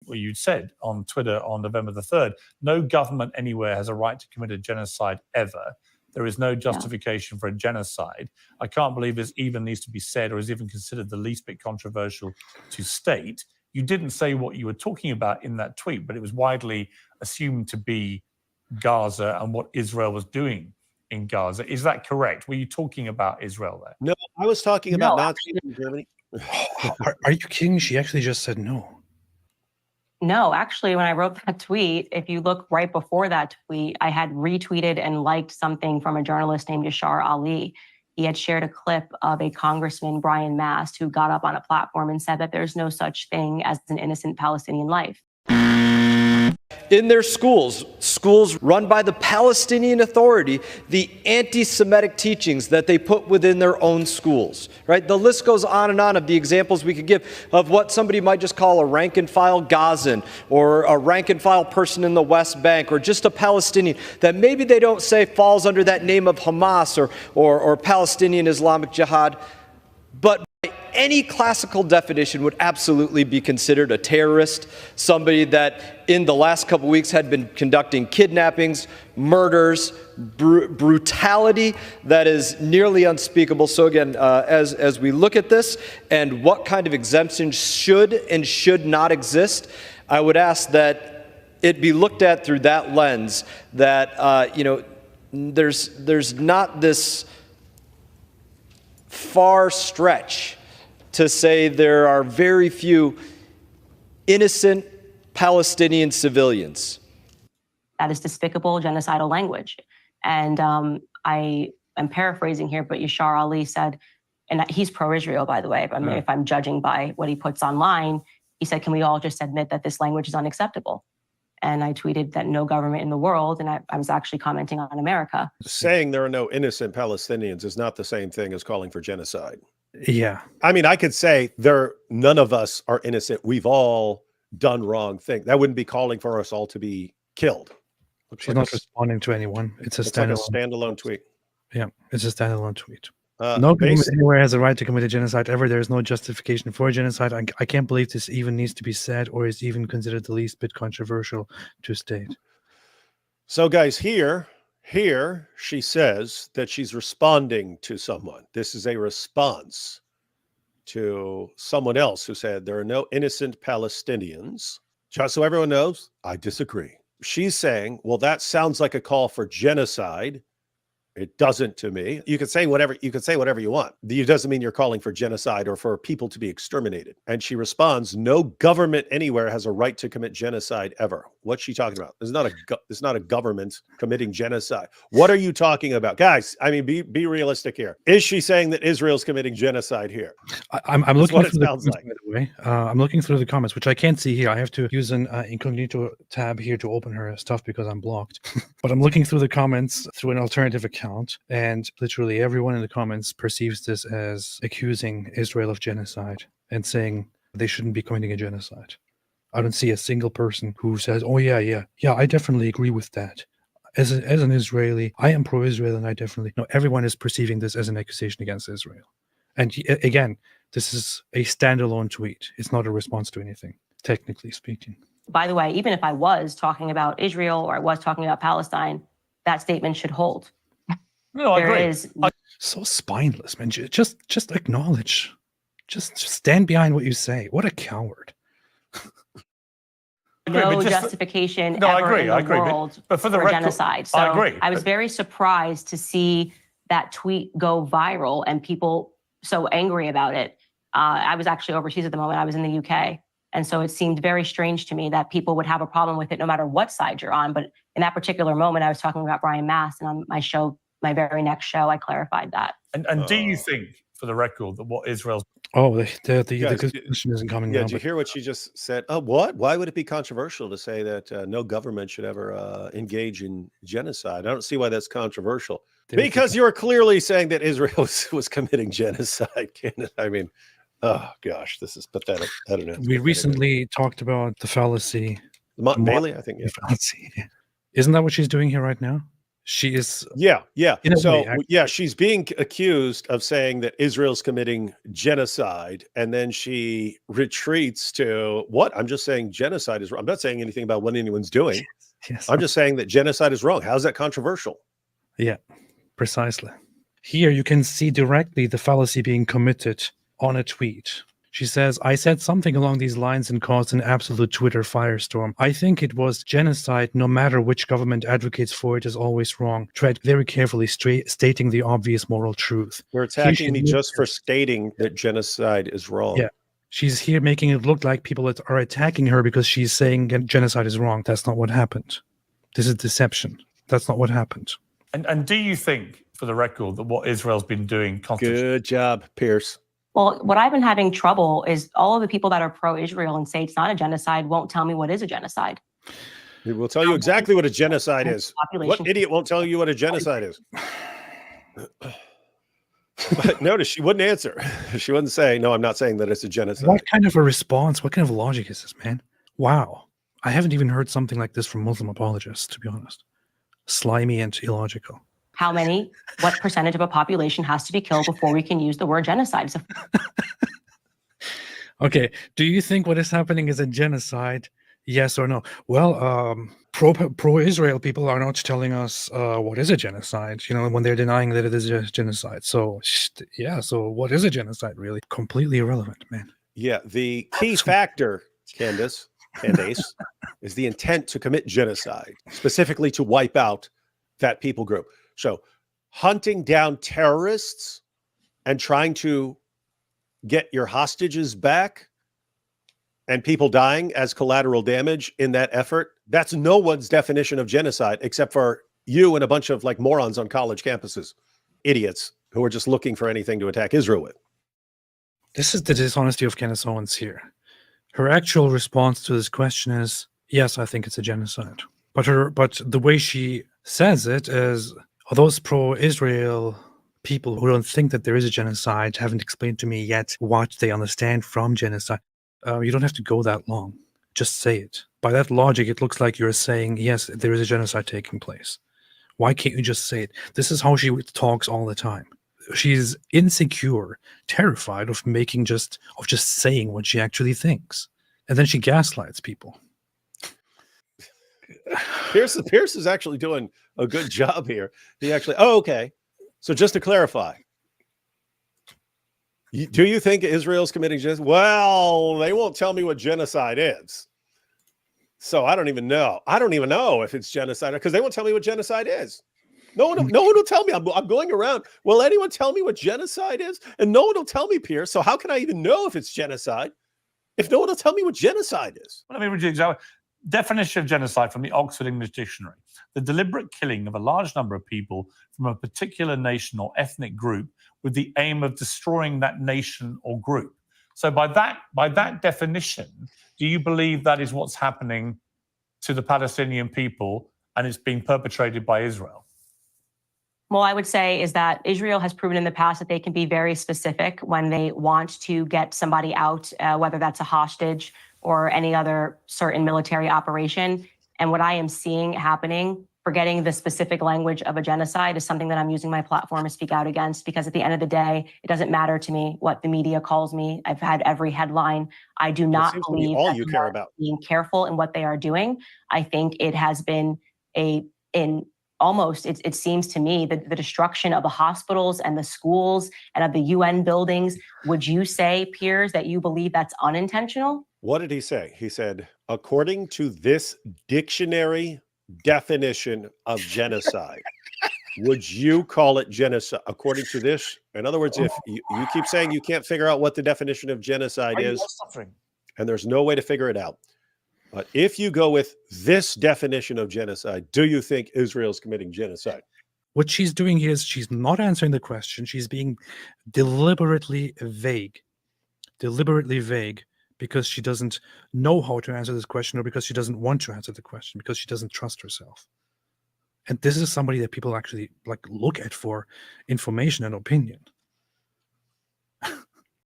what you said on Twitter on November the 3rd. No government anywhere has a right to commit a genocide ever. There is no justification for a genocide. I can't believe this even needs to be said or is even considered the least bit controversial to state. You didn't say what you were talking about in that tweet, but it was widely assumed to be Gaza and what Israel was doing in Gaza. Is that correct? Were you talking about Israel there? No, I was talking about Nazis in Germany. Are you kidding? She actually just said no. No, actually, when I wrote that tweet, if you look right before that tweet, I had retweeted and liked something from a journalist named Yashar Ali. He had shared a clip of a Congressman, Brian Mast, who got up on a platform and said that there's no such thing as an innocent Palestinian life. In their schools run by the Palestinian Authority, the anti-Semitic teachings that they put within their own schools, right? The list goes on and on of the examples we could give of what somebody might just call a rank-and-file Gazan or a rank-and-file person in the West Bank or just a Palestinian that maybe they don't say falls under that name of Hamas or Palestinian Islamic Jihad, but any classical definition would absolutely be considered a terrorist, somebody that in the last couple weeks had been conducting kidnappings, murders, brutality that is nearly unspeakable. So again, as we look at this and what kind of exemptions should and should not exist, I would ask that it be looked at through that lens, that there's not this far stretch to say there are very few innocent Palestinian civilians. That is despicable, genocidal language. And I am paraphrasing here, but Yashar Ali said, and he's pro-Israel, by the way, if I'm judging by what he puts online, he said, can we all just admit that this language is unacceptable? And I tweeted that no government in the world, and I was actually commenting on America. Saying there are no innocent Palestinians is not the same thing as calling for genocide. Yeah. I mean, I could say none of us are innocent. We've all done wrong things. That wouldn't be calling for us all to be killed. She's not responding to anyone. It's a standalone tweet. Yeah, it's a standalone tweet. No government anywhere has a right to commit a genocide ever. There is no justification for a genocide. I can't believe this even needs to be said or is even considered the least bit controversial to state. So guys, here she says that she's responding to someone. This is a response to someone else who said there are no innocent Palestinians. Just so everyone knows, I disagree. She's saying, well, that sounds like a call for genocide. It doesn't to me. You can say whatever you want. It doesn't mean you're calling for genocide or for people to be exterminated. And she responds, no government anywhere has a right to commit genocide ever. What's she talking about? It's not a government committing genocide. What are you talking about? Guys, I mean, be realistic here. Is she saying that Israel's committing genocide here? I'm looking through the comments, by the way. I'm looking through the comments, which I can't see here. I have to use an incognito tab here to open her stuff because I'm blocked. But I'm looking through the comments through an alternative account. And literally everyone in the comments perceives this as accusing Israel of genocide and saying they shouldn't be committing a genocide. I don't see a single person who says, oh, yeah, I definitely agree with that. As an Israeli, I am pro-Israel, and I definitely... No, everyone is perceiving this as an accusation against Israel. And again, this is a standalone tweet. It's not a response to anything, technically speaking. By the way, even if I was talking about Israel or I was talking about Palestine, that statement should hold. No, I agree. So spineless, man. Just acknowledge. Just stand behind what you say. What a coward. No justification ever in the world but for the genocide. So I agree. I was very surprised to see that tweet go viral and people so angry about it. I was actually overseas at the moment. I was in the UK. And so it seemed very strange to me that people would have a problem with it no matter what side you're on. But in that particular moment, I was talking about Brian Mast, and on my very next show, I clarified that. And do you think, for the record, that what Israel's... Oh, the question isn't coming now. Did you hear what she just said? Oh, what? Why would it be controversial to say that no government should ever engage in genocide? I don't see why that's controversial. Because you're clearly saying that Israel was committing genocide, Candace. I mean, oh, gosh, this is pathetic. I don't know. We recently talked about the fallacy. Bailey, I think. Yeah. The fallacy. Isn't that what she's doing here right now? She is. Yeah. In a So, way, she's being accused of saying that Israel's committing genocide, and then she retreats to what? I'm just saying genocide is wrong. I'm not saying anything about what anyone's doing. Yes. I'm just saying that genocide is wrong. How's that controversial? Yeah, precisely. Here you can see directly the fallacy being committed on a tweet. She says, I said something along these lines and caused an absolute Twitter firestorm. I think it was genocide. No matter which government advocates for it is always wrong. Tread very carefully, stating the obvious moral truth. You're attacking me just for stating that genocide is wrong. Yeah. She's here making it look like people are attacking her because she's saying genocide is wrong. That's not what happened. This is deception. That's not what happened. And do you think, for the record, that what Israel's been doing constitutes... Good job, Pierce. Well, what I've been having trouble is all of the people that are pro-Israel and say it's not a genocide won't tell me what is a genocide. We will tell you exactly what a genocide is. What idiot won't tell you what a genocide is? But notice she wouldn't answer. She wouldn't say, no, I'm not saying that it's a genocide. What kind of a response? What kind of logic is this, man? Wow. I haven't even heard something like this from Muslim apologists, to be honest. Slimy and illogical. What percentage of a population has to be killed before we can use the word genocide? So Okay. Do you think what is happening is a genocide? Yes or no? Well, pro-Israel people are not telling us what is a genocide, when they're denying that it is a genocide. So, so what is a genocide, really? Completely irrelevant, man. Yeah, the key factor, Candace, is the intent to commit genocide, specifically to wipe out that people group. So hunting down terrorists and trying to get your hostages back and people dying as collateral damage in that effort, that's no one's definition of genocide except for you and a bunch of morons on college campuses, idiots who are just looking for anything to attack Israel with. This is the dishonesty of Candace Owens here. Her actual response to this question is, yes, I think it's a genocide. But the way she says it is, those pro-Israel people who don't think that there is a genocide haven't explained to me yet what they understand from genocide. You don't have to go that long. Just say it. By that logic, it looks like you're saying, yes, there is a genocide taking place. Why can't you just say it? This is how she talks all the time. She's insecure, terrified of just saying what she actually thinks. And then she gaslights people. Pierce is actually doing a good job here. He actually, okay. So just to clarify, do you think Israel's committing genocide? Well, they won't tell me what genocide is. So I don't even know. I don't even know if it's genocide because they won't tell me what genocide is. No one will tell me. I'm going around. Will anyone tell me what genocide is? And no one will tell me, Pierce. So how can I even know if it's genocide if no one will tell me what genocide is? Let me read you example. Definition of genocide from the Oxford English Dictionary: the deliberate killing of a large number of people from a particular nation or ethnic group with the aim of destroying that nation or group. So by that definition, do you believe that is what's happening to the Palestinian people and it's being perpetrated by Israel? Well, I would say is that Israel has proven in the past that they can be very specific when they want to get somebody out, whether that's a hostage or any other certain military operation. And what I am seeing happening, forgetting the specific language of a genocide, is something that I'm using my platform to speak out against, because at the end of the day, it doesn't matter to me what the media calls me. I've had every headline. I do not believe all that you they care are about being careful in what they are doing. I think it has been it seems to me that the destruction of the hospitals and the schools and of the UN buildings. Would you say, Piers, that you believe that's unintentional? What did he say? He said, according to this dictionary definition of genocide, would you call it genocide? According to this, in other words, if you keep saying you can't figure out what the definition of genocide is, and there's no way to figure it out, but if you go with this definition of genocide, do you think Israel's committing genocide? What she's doing here is she's not answering the question. She's being deliberately vague because she doesn't know how to answer this question, or because she doesn't want to answer the question, because she doesn't trust herself. And this is somebody that people actually look at for information and opinion.